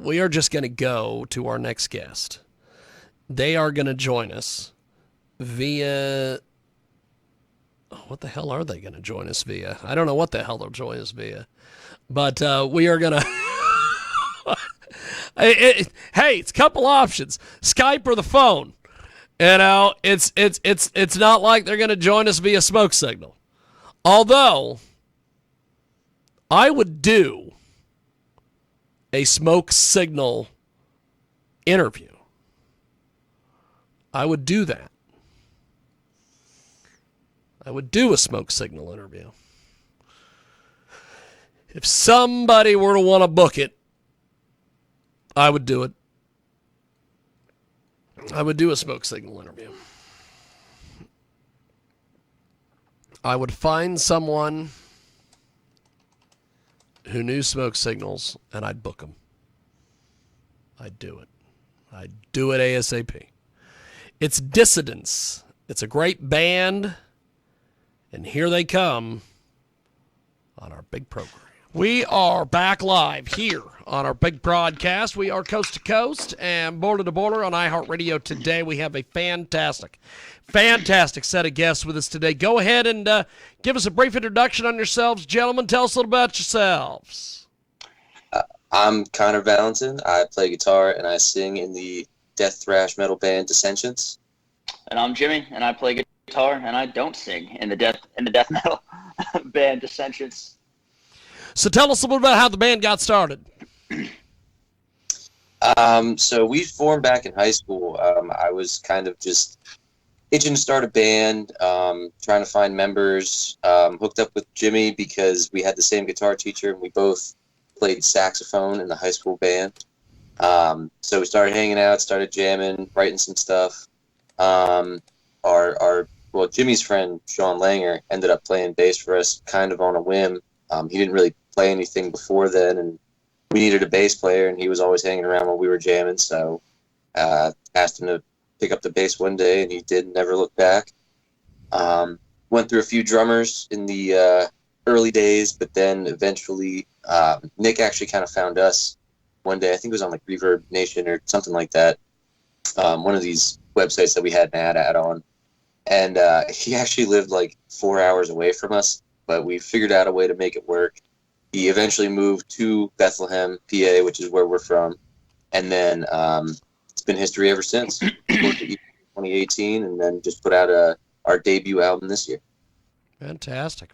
we are just going to go to our next guest. They are going to join us via... what the hell are they going to join us via? I don't know what the hell they'll join us via. But we are going to... hey, it's a couple options. Skype or the phone. You know, it's not like they're going to join us via smoke signal. Although, I would do a smoke signal interview. I would do that. I would do a smoke signal interview. If somebody were to want to book it, I would do it. I would do a smoke signal interview. I would find someone who knew smoke signals, and I'd book them. I'd do it. I'd do it ASAP. It's Dissentience. It's a great band, and here they come on our big program. We are back live here on our big broadcast. We are coast to coast and border to border on iHeartRadio today. We have a fantastic set of guests with us today. Go ahead and give us a brief introduction on yourselves. Gentlemen, tell us a little about yourselves. I'm Connor Valentin. I play guitar and I sing in the death thrash metal band Dissentience. And I'm Jimmy, and I play guitar and I don't sing in the death metal band Dissentience. So tell us a little about how the band got started. So we formed back in high school. I was kind of just itching to start a band, trying to find members, hooked up with Jimmy because we had the same guitar teacher and we both played saxophone in the high school band. So we started hanging out, started jamming, writing some stuff. Jimmy's friend, Sean Langer, ended up playing bass for us kind of on a whim. He didn't really play anything before then, and we needed a bass player, and he was always hanging around while we were jamming, so asked him to pick up the bass one day, and he did, never look back. Went through a few drummers in the early days, but then eventually Nick actually kind of found us one day. I think it was on like Reverb Nation or something like that, one of these websites that we had an ad on, and he actually lived like 4 hours away from us, but we figured out a way to make it work. He eventually moved to Bethlehem, PA, which is where we're from, and then it's been history ever since. 2018, and then just put out our debut album this year. Fantastic.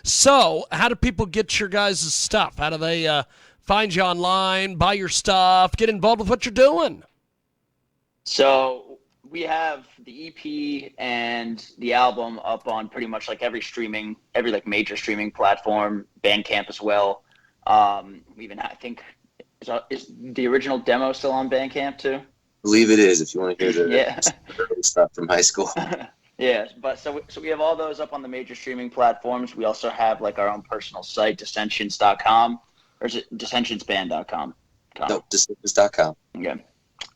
So, how do people get your guys' stuff? How do they find you online, buy your stuff, get involved with what you're doing? So we have the EP and the album up on pretty much like every like major streaming platform, Bandcamp as well. We even I think is the original demo still on Bandcamp too? I believe it is. If you want to hear the early stuff from high school. Yeah, but so we have all those up on the major streaming platforms. We also have like our own personal site, Dissentience.com, or is it Dissentienceband.com? No, Dissentience.com. Yeah.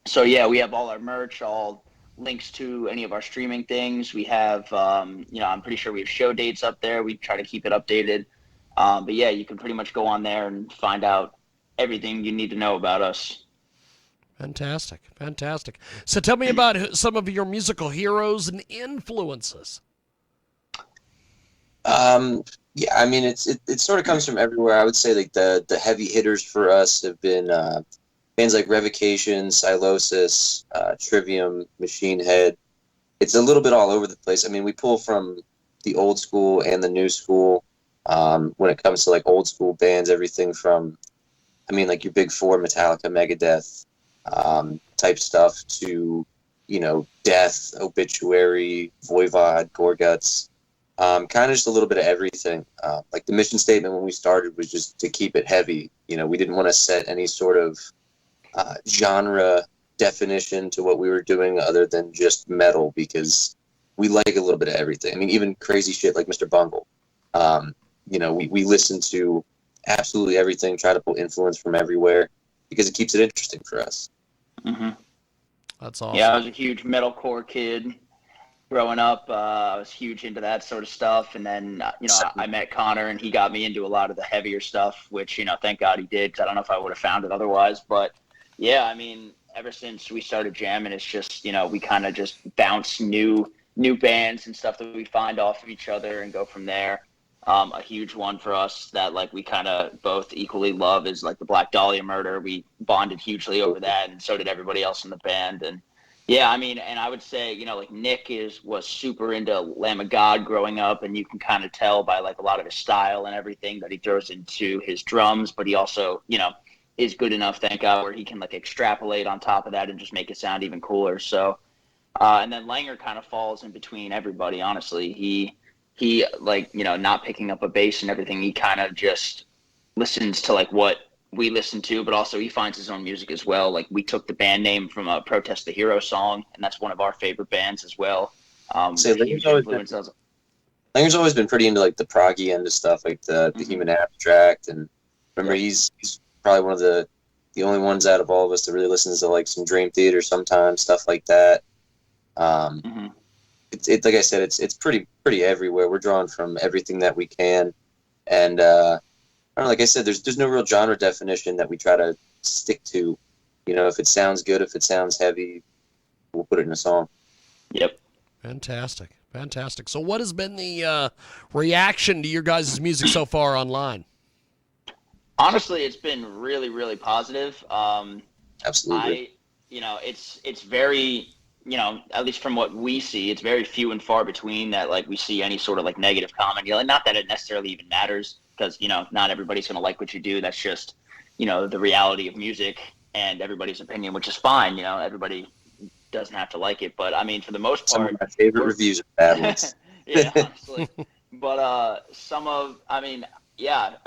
So yeah, we have all our merch, all links to any of our streaming things. We have, I'm pretty sure we have show dates up there. We try to keep it updated. But yeah, you can pretty much go on there and find out everything you need to know about us. Fantastic. So tell me about some of your musical heroes and influences. Yeah, I mean, it sort of comes from everywhere. I would say like the heavy hitters for us have been bands like Revocation, Silosis, Trivium, Machine Head. It's a little bit all over the place. I mean, we pull from the old school and the new school. When it comes to like old school bands, everything from, I mean, like your big four, Metallica, Megadeth, type stuff to, Death, Obituary, Voivod, Gorguts. Kind of just a little bit of everything. Like the mission statement when we started was just to keep it heavy. We didn't want to set any sort of genre definition to what we were doing other than just metal, because we like a little bit of everything. I mean, even crazy shit like Mr. Bungle. We listen to absolutely everything, try to pull influence from everywhere because it keeps it interesting for us. Mm-hmm. That's awesome. Yeah, I was a huge metalcore kid growing up. I was huge into that sort of stuff. And then, I met Connor and he got me into a lot of the heavier stuff, which, thank God he did, because I don't know if I would have found it otherwise. But yeah, I mean, ever since we started jamming, it's just, we kind of just bounce new bands and stuff that we find off of each other and go from there. A huge one for us that like we kind of both equally love is like the Black Dahlia murder. We bonded hugely over that, and so did everybody else in the band. And yeah, I mean, and I would say, like Nick was super into Lamb of God growing up, and you can kind of tell by like a lot of his style and everything that he throws into his drums, but he also, is good enough, thank God, where he can like extrapolate on top of that and just make it sound even cooler. So, and then Langer kind of falls in between everybody, honestly. He like, not picking up a bass and everything, he kind of just listens to like what we listen to, but also he finds his own music as well. Like we took the band name from a Protest the Hero song, and that's one of our favorite bands as well. Langer's always been pretty into like the proggy end of stuff, like the Human Abstract, and remember he's probably one of the only ones out of all of us that really listens to like some Dream Theater sometimes, stuff like that. It's like I said, it's pretty everywhere. We're drawing from everything that we can, and I don't know, like I said, there's no real genre definition that we try to stick to. If it sounds good, if it sounds heavy, we'll put it in a song. Yep. Fantastic. So what has been the reaction to your guys' music so far online? Honestly, it's been really, really positive. Absolutely. It's very, at least from what we see, it's very few and far between that like we see any sort of like negative comment. Not that it necessarily even matters, because not everybody's going to like what you do. That's just the reality of music and everybody's opinion, which is fine. Everybody doesn't have to like it, but I mean, for the most part, some of my favorite reviews are bad ones. Yeah, honestly. But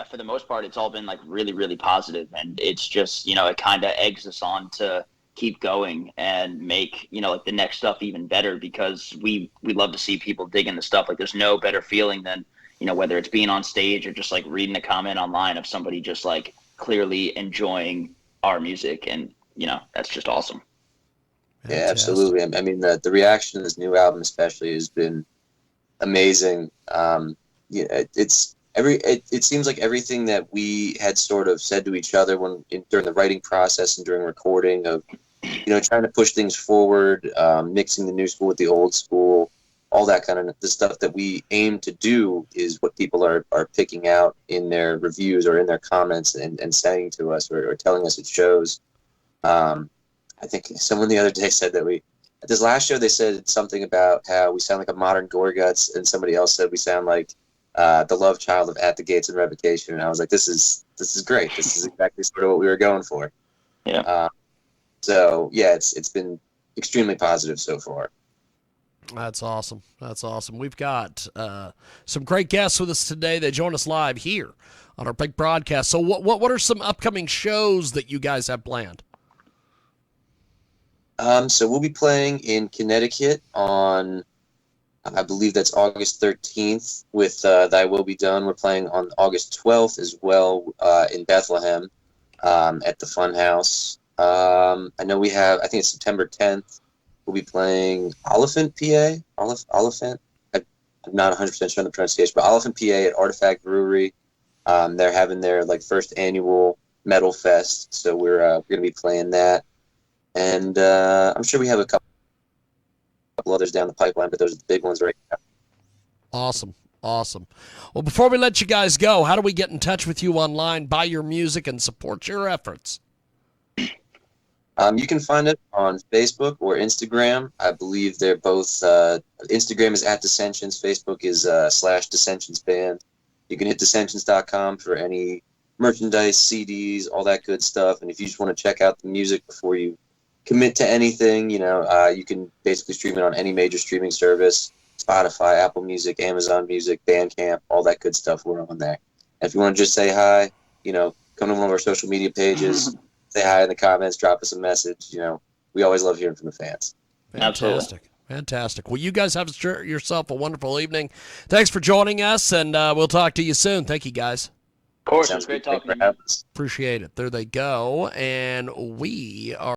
for the most part, it's all been like really, really positive, and it's just it kind of eggs us on to keep going and make like the next stuff even better, because we love to see people digging the stuff. Like there's no better feeling than whether it's being on stage or just like reading a comment online of somebody just like clearly enjoying our music, and that's just awesome. Fantastic. Yeah, absolutely. I mean, the reaction to this new album especially has been amazing. It seems like everything that we had sort of said to each other during the writing process and during recording of, trying to push things forward, mixing the new school with the old school, all that kind of the stuff that we aim to do is what people are picking out in their reviews or in their comments and saying to us or telling us at shows. I think someone the other day said that at this last show, they said something about how we sound like a modern Gorguts, and somebody else said we sound like the love child of At the Gates and Revocation. And I was like, this is great. This is exactly sort of what we were going for. Yeah. So yeah, it's been extremely positive so far. That's awesome. We've got some great guests with us today. They join us live here on our big broadcast. So what are some upcoming shows that you guys have planned? So we'll be playing in Connecticut on, I believe that's August 13th with Thy Will Be Done. We're playing on August 12th as well in Bethlehem at the Funhouse. I know I think it's September 10th. We'll be playing Oliphant, PA. Oliphant? I'm not 100% sure on the pronunciation, but Oliphant, PA at Artifact Brewery. They're having their first annual Metal Fest, so we're going to be playing that. And I'm sure we have a couple others down the pipeline, but those are the big ones right now. Awesome. Well, before we let you guys go, how do we get in touch with you online, buy your music, and support your efforts? You can find it on Facebook or Instagram. I believe they're both. Instagram is @Dissentience. Facebook is /Dissentience Band. You can hit Dissentience.com for any merchandise, CDs, all that good stuff. And if you just want to check out the music before you commit to anything, you can basically stream it on any major streaming service: Spotify, Apple Music, Amazon Music, Bandcamp, all that good stuff. We're on there. And if you want to just say hi, come to one of our social media pages. Say hi in the comments, drop us a message. We always love hearing from the fans. Fantastic. Well, you guys have yourself a wonderful evening. Thanks for joining us, and we'll talk to you soon. Thank you, guys. Of course, it's great talking to you. Appreciate it. There they go, and we are